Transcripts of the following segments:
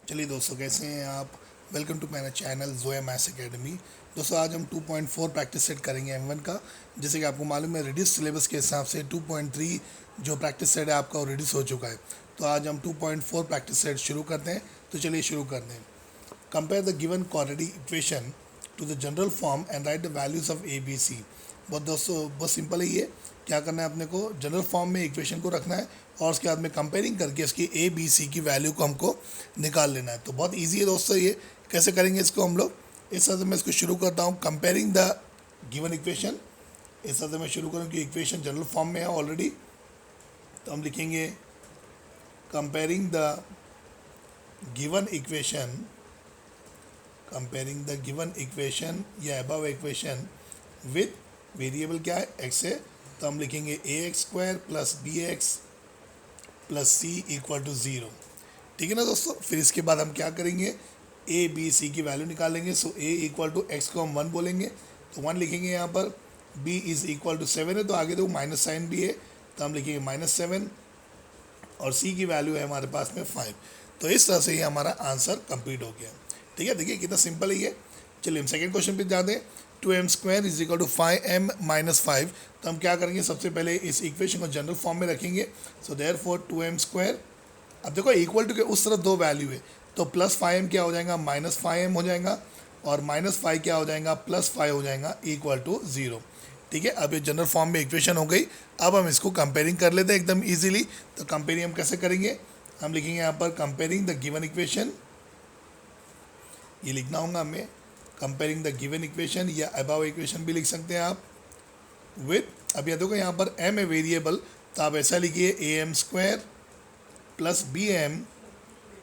चलिए दोस्तों, कैसे हैं आप। Welcome to my channel Zoya maths academy. दोस्तों, आज हम 2.4 प्रैक्टिस सेट करेंगे M1 का। जैसे कि आपको मालूम है, रिड्यूस सिलेबस के हिसाब से 2.3 जो प्रैक्टिस सेट है आपका वो रिड्यूस हो चुका है। तो आज हम 2.4 प्रैक्टिस सेट शुरू करते हैं। तो चलिए शुरू करते हैं। Compare the given quadratic equation to the general form and write the values of a b c. बहुत दोस्तों, बहुत सिंपल है ये। क्या करना है अपने को, जनरल फॉर्म में इक्वेशन को रखना है और उसके बाद में कंपेयरिंग करके इसकी ए बी सी की वैल्यू को हमको निकाल लेना है। तो बहुत ईजी है दोस्तों ये। कैसे करेंगे इसको हम लोग, इस तरह से मैं इसको शुरू करता हूँ। कंपेयरिंग द गिवन इक्वेशन, इस तरह से मैं शुरू करूँ कि इक्वेशन जनरल फॉर्म में है ऑलरेडी। तो हम लिखेंगे comparing the given equation, comparing the given equation या अबव इक्वेशन विथ वेरिएबल क्या है, एक्स है। तो हम लिखेंगे a x square plus b x plus c equal to zero. ठीक है ना दोस्तों। फिर इसके बाद हम क्या करेंगे, ए बी सी की वैल्यू निकालेंगे। सो ए इक्वल टू एक्स को हम 1 बोलेंगे, तो 1 लिखेंगे यहाँ पर। बी इज़ इक्वल टू 7 है, तो आगे तो माइनस साइन भी है, तो हम लिखेंगे -7। और सी की वैल्यू है हमारे पास में 5। तो इस तरह से ये हमारा आंसर कंप्लीट हो गया। ठीक है, देखिए कितना सिंपल है ये। चलिए हम सेकेंड क्वेश्चन पे जाते हैं। 2m square is equal to 5m minus 5। तो हम क्या करेंगे, सबसे पहले इस इक्वेशन को जनरल फॉर्म में रखेंगे। So there for 2m square, अब देखो इक्वल टू के उस तरफ दो वैल्यू है, तो प्लस 5m क्या हो जाएगा, -5m हो जाएगा। और -5 क्या हो जाएगा, +5 हो जाएगा, इक्वल टू 0। ठीक है, अब ये जनरल फॉर्म में इक्वेशन हो गई। अब हम इसको कंपेयरिंग कर लेते हैं एकदम इजीली। तो कंपेयरिंग हम कैसे करेंगे, हम लिखेंगे यहाँ पर कंपेयरिंग द गिवन इक्वेशन, ये लिखना होगा हमें। कंपेयरिंग द गिवन इक्वेशन या अबव इक्वेशन भी लिख सकते हैं आप विथ, अब यह देखो यहाँ पर m है वेरिएबल, तो आप ऐसा लिखिए am square plus b m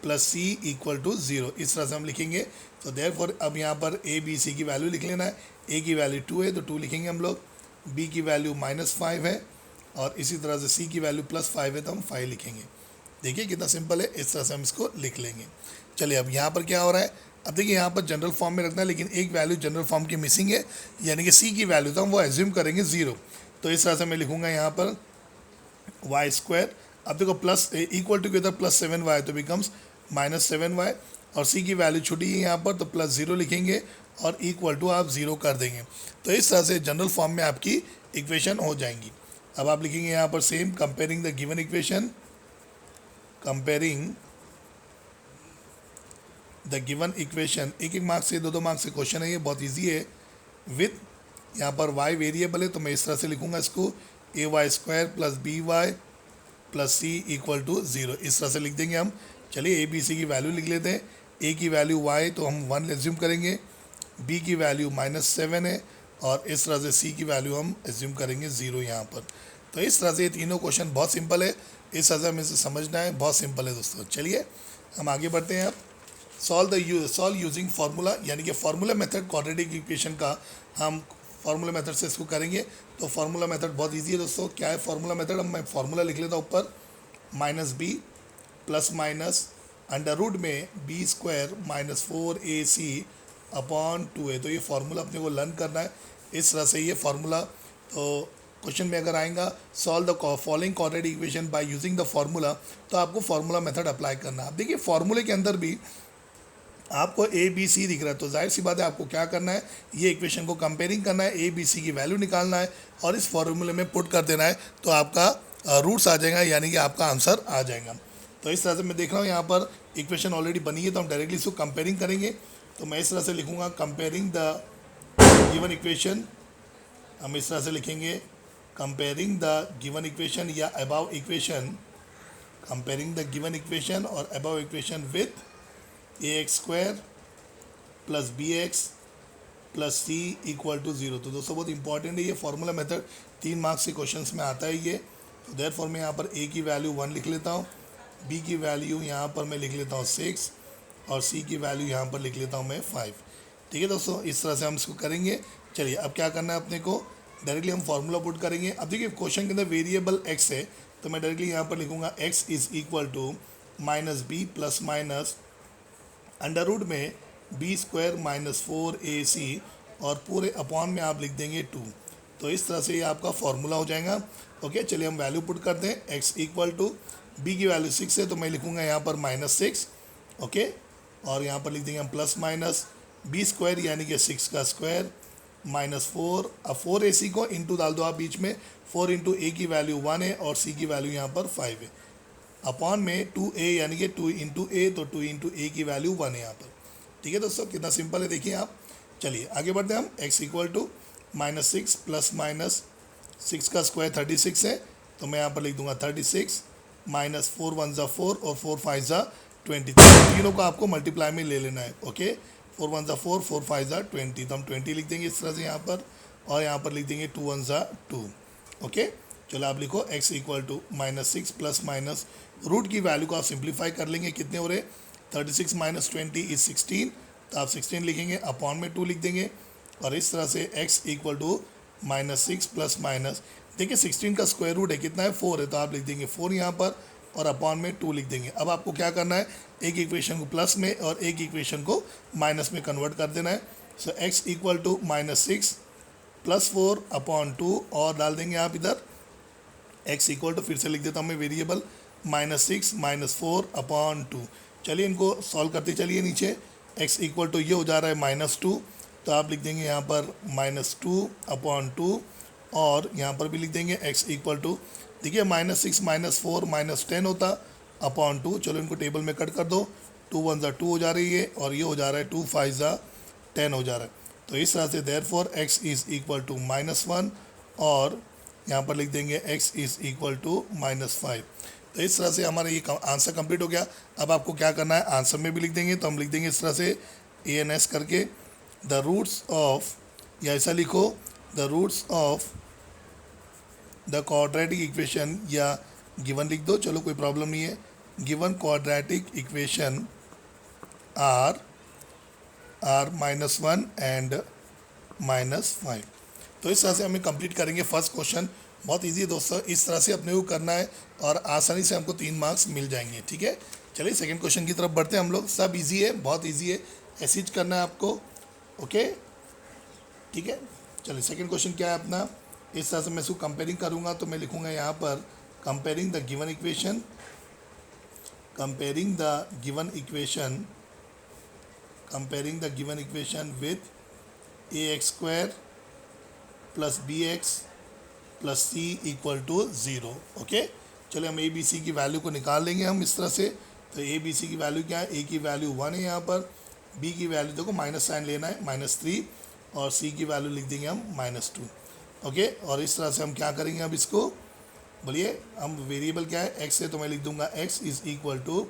plus c equal to 0। इस तरह से हम लिखेंगे। तो देयरफॉर अब यहाँ पर ए बी सी की वैल्यू लिख लेना है। ए की वैल्यू 2 है, तो 2 लिखेंगे हम लोग। बी की वैल्यू -5 है, और इसी तरह से सी की वैल्यू +5 है, तो हम 5 लिखेंगे। देखिए कितना सिंपल है, इस तरह से हम इसको लिख लेंगे। चलिए अब यहाँ पर क्या हो रहा है, अब देखिए यहाँ पर जनरल फॉर्म में रखना है, लेकिन एक वैल्यू जनरल फॉर्म की मिसिंग है, यानी कि सी की वैल्यू, तो हम वो एज्यूम करेंगे 0। तो इस तरह से मैं लिखूँगा यहाँ पर वाई स्क्वायर, अब देखो प्लस इक्वल टू के उधर +7y, तो बिकम्स -7y। और सी की वैल्यू छोटी है यहाँ पर, तो +0 लिखेंगे और इक्वल टू आप 0 कर देंगे। तो इस तरह से जनरल फॉर्म में आपकी इक्वेशन हो जाएंगी। अब आप लिखेंगे यहाँ पर same, comparing the given equation, comparing the given equation. एक एक मार्क्स से, दो मार्क्स से क्वेश्चन है, ये बहुत ईजी है। विथ यहाँ पर y वेरिएबल है, तो मैं इस तरह से लिखूँगा इसको, a y square plus b y plus c equal to 0। इस तरह से लिख देंगे हम। चलिए ए बी सी की वैल्यू लिख लेते हैं। ए की वैल्यू y, तो हम 1 एज्यूम करेंगे। बी की वैल्यू -7 है, और इस तरह से सी की वैल्यू हम एज्यूम करेंगे 0 यहाँ पर। तो इस तरह से ये तीनों क्वेश्चन बहुत सिंपल है, इस तरह से हमें इसे समझना है, बहुत सिंपल है दोस्तों। चलिए हम आगे बढ़ते हैं। अब सॉल्व यूजिंग फार्मूला, यानी कि फार्मूला मेथड क्वाड्रेटिक इक्वेशन का हम फार्मूला मेथड से इसको करेंगे। तो फार्मूला मेथड बहुत इजी है दोस्तों। क्या है फार्मूला मेथड, अब मैं फार्मूला लिख लेता हूँ ऊपर, -b plus minus under root में b square -4ac upon 2a। तो ये फार्मूला अपने को लर्न करना है। इस तरह से ये फार्मूला, तो क्वेश्चन में अगर आएगा solve the following quadratic equation by using the formula, तो आपको फार्मूला मेथड अप्लाई करना है। अब देखिए फार्मूले के अंदर भी आपको ए बी सी दिख रहा है, तो जाहिर सी बात है आपको क्या करना है, ये इक्वेशन को कंपेयरिंग करना है, ए बी सी की वैल्यू निकालना है और इस फॉर्मूले में पुट कर देना है। तो आपका रूट्स आ जाएगा, यानी कि आपका आंसर आ जाएगा। तो इस तरह से मैं देख रहा हूँ यहाँ पर इक्वेशन ऑलरेडी बनी है, तो हम डायरेक्टली इसको कंपेयरिंग करेंगे। तो मैं इस तरह से लिखूँगा कंपेयरिंग द गिवन इक्वेशन, हम इस तरह से लिखेंगे कंपेयरिंग द गिवन इक्वेशन या above equation, comparing the given equation और above equation with a x square plus b x plus c equal to 0। तो दोस्तों बहुत इंपॉर्टेंट है ये फार्मूला मेथड, 3 मार्क्स के क्वेश्चंस में आता है ये। तो देयरफॉर मैं यहाँ पर ए की वैल्यू 1 लिख लेता हूँ, बी की वैल्यू यहाँ पर मैं लिख लेता हूँ 6, और सी की वैल्यू यहाँ पर लिख लेता हूँ मैं 5। ठीक है दोस्तों, इस तरह से हम इसको करेंगे। चलिए अब क्या करना है अपने को, डायरेक्टली हम फार्मूला पुट करेंगे। अब देखिए क्वेश्चन के अंदर वेरिएबल एक्स है, तो मैं डायरेक्टली यहाँ पर लिखूँगा x is equal to -b plus minus under root में बी स्क्वायर -4ac, और पूरे अपॉन में आप लिख देंगे 2। तो इस तरह से ये आपका फार्मूला हो जाएगा। ओके, चलिए हम वैल्यू पुट करते हैं। x इक्वल टू बी की वैल्यू 6 है, तो मैं लिखूँगा यहाँ पर -6। ओके, और यहाँ पर लिख देंगे हम प्लस माइनस बी स्क्वायर यानी कि 6 का स्क्वायर माइनस 4। अब 4ac को इंटू डाल दो आप बीच में, 4 इंटू ए की वैल्यू 1 है और सी की वैल्यू यहाँ पर 5 है, अपॉन में 2a यानी कि 2 इंटू ए, तो 2 इंटू ए की वैल्यू 1 है यहाँ पर। ठीक है दोस्तों, कितना सिंपल है देखिए आप। चलिए आगे बढ़ते हैं हम। x equal to -6 plus minus 6 का स्क्वायर 36 है, तो मैं यहाँ पर लिख दूंगा 36 माइनस 4 1 ज़ा 4 और 4 5 ज़ा 20। तीनों को आपको मल्टीप्लाई में ले लेना है। ओके, 4 1 ज़ा 4, 4 5 ज़ा 20, तो हम 20 लिख देंगे इस तरह से यहाँ पर, और यहाँ पर लिख देंगे 2 1 ज़ा 2। ओके, चलो आप लिखो x equal to -6 plus minus root की वैल्यू को आप सिंप्लीफाई कर लेंगे, कितने हो रहे 36 माइनस 20 इज 16, तो आप 16 लिखेंगे, अपॉन में 2 लिख देंगे, और इस तरह से x equal to -6 plus minus, देखिए 16 का स्क्वायर रूट है कितना है 4 है, तो आप लिख देंगे 4 यहाँ पर और अपॉन में 2 लिख देंगे। अब आपको क्या करना है, एक इक्वेशन को प्लस में और एक इक्वेशन को माइनस में कन्वर्ट कर देना है। So x equal to -6 plus 4 upon 2 और डाल देंगे आप इधर x इक्वल टू, फिर से लिख देता हूँ मैं वेरिएबल, -6 माइनस 4 अपॉन 2। चलिए इनको सॉल्व करते चलिए नीचे। x इक्वल टू ये हो जा रहा है -2, तो आप लिख देंगे यहाँ पर -2 अपॉन 2, और यहाँ पर भी लिख देंगे x इक्वल टू, देखिए -6 माइनस 4 -10 होता अपॉन 2। चलो इनको टेबल में कट कर दो, 2 1 ज़ा 2 हो जा रही है, और ये हो जा रहा है 2 5 ज़ा 10 हो जा रहा है। तो इस तरह से therefore x is equal to -1, और यहाँ पर लिख देंगे x इज़ इक्वल टू -5। तो इस तरह से हमारा ये आंसर कंप्लीट हो गया। अब आपको क्या करना है, आंसर में भी लिख देंगे, तो हम लिख देंगे इस तरह से ANS करके, द रूट्स ऑफ, या ऐसा लिखो, the roots of the quadratic equation, या गिवन लिख दो, चलो कोई प्रॉब्लम नहीं है, given quadratic equation are -1 and -5। तो इस तरह से हमें कंप्लीट करेंगे फर्स्ट क्वेश्चन। बहुत इजी है दोस्तों, इस तरह से अपने को करना है और आसानी से हमको 3 मार्क्स मिल जाएंगे। ठीक है, चलिए सेकंड क्वेश्चन की तरफ बढ़ते हैं हम लोग। सब इजी है, बहुत इजी है, ऐसे ही करना है आपको। ओके, ठीक है, चलिए सेकंड क्वेश्चन क्या है अपना, इस तरह से मैं इसको कंपेयरिंग करूँगा, तो मैं लिखूँगा यहाँ पर comparing the given equation, comparing the given equation, comparing the given equation with ax² plus bx plus c equal to 0। Okay, चलिए हम a b c की वैल्यू को निकाल लेंगे हम इस तरह से। तो a b c की वैल्यू क्या है, a की वैल्यू 1 है यहाँ पर, b की वैल्यू देखो माइनस साइन लेना है -3, और c की वैल्यू लिख देंगे हम -2। ओके, और इस तरह से हम क्या करेंगे अब इसको, बोलिए, हम वेरिएबल क्या है x है, तो मैं लिख दूंगा x is equal to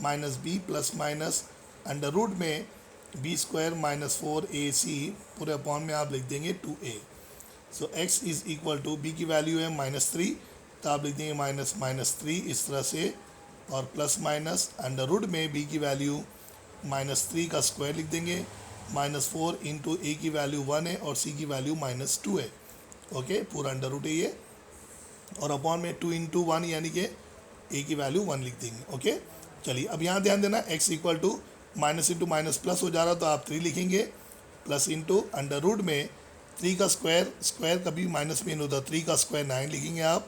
-b plus minus under root में b स्क्वायर -4ac पूरे अपॉन में आप लिख देंगे 2a। So x is equal to, b की वैल्यू है -3, तो आप लिख देंगे -3 इस तरह से, और प्लस माइनस अंडर रूट में b की वैल्यू -3 का स्क्वायर लिख देंगे, -4 इंटू a की वैल्यू 1 है और c की वैल्यू -2 है। ओके, पूरा अंडर रूट है ये, और अपॉन में 2 इंटू 1 यानी कि a की वैल्यू 1 लिख देंगे। ओके, चलिए अब यहाँ ध्यान देना, x equal to minus into minus plus हो जा रहा, तो आप 3 लिखेंगे, प्लस इंटू अंडर रूट में 3 का स्क्वायर, स्क्वायर कभी माइनस में नहीं होता, 3 का स्क्वायर 9 लिखेंगे आप।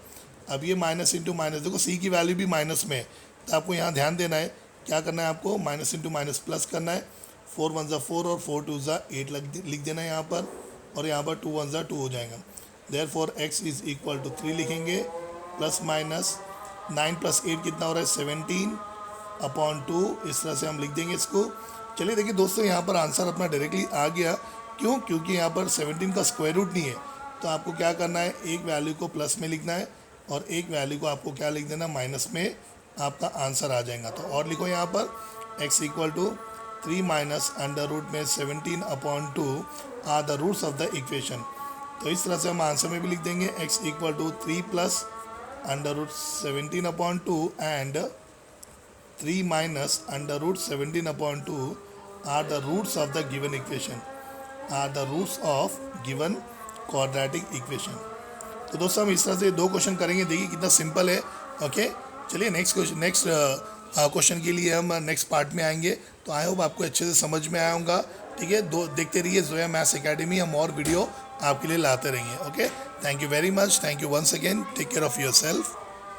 अब ये माइनस इंटू माइनस, देखो c की वैल्यू भी माइनस में है, तो आपको यहाँ ध्यान देना है, क्या करना है आपको, माइनस इंटू माइनस प्लस करना है, 4 1 ज़ा 4 और 4 2 ज़ा 8 लिख देना है यहाँ पर, और यहाँ पर 2 1 ज़ा 2 हो जाएगा। Therefore x is equal to 3 लिखेंगे, प्लस माइनस 9 प्लस 8 कितना हो रहा है 17 अपॉन 2, इस तरह से हम लिख देंगे इसको। चलिए देखिए दोस्तों, यहाँ पर आंसर अपना डायरेक्टली आ गया, क्यों, क्योंकि यहाँ पर 17 का स्क्वायर रूट नहीं है, तो आपको क्या करना है, एक वैल्यू को प्लस में लिखना है और एक वैल्यू को आपको क्या लिख देना, माइनस में, आपका आंसर आ जाएगा। तो और लिखो यहाँ पर x equal to 3 minus under root में 17 upon 2 are the roots of the equation. तो इस तरह से हम आंसर में भी लिख देंगे x equal to 3 plus under root 17 upon 2 and 3 minus under root 17 upon 2 are the roots of the given equation, are the roots of given quadratic equation. तो दोस्तों हम इस तरह से 2 क्वेश्चन करेंगे, देखिए कितना सिंपल है। ओके, चलिए नेक्स्ट क्वेश्चन के लिए हम नेक्स्ट पार्ट में आएंगे। तो आई होप आपको अच्छे से समझ में आया होगा। ठीक है, देखते रहिए जोया मैथ्स एकेडमी, हम और वीडियो आपके लिए लाते रहेंगे। Okay, thank you very much, thank you once again, take care of your self.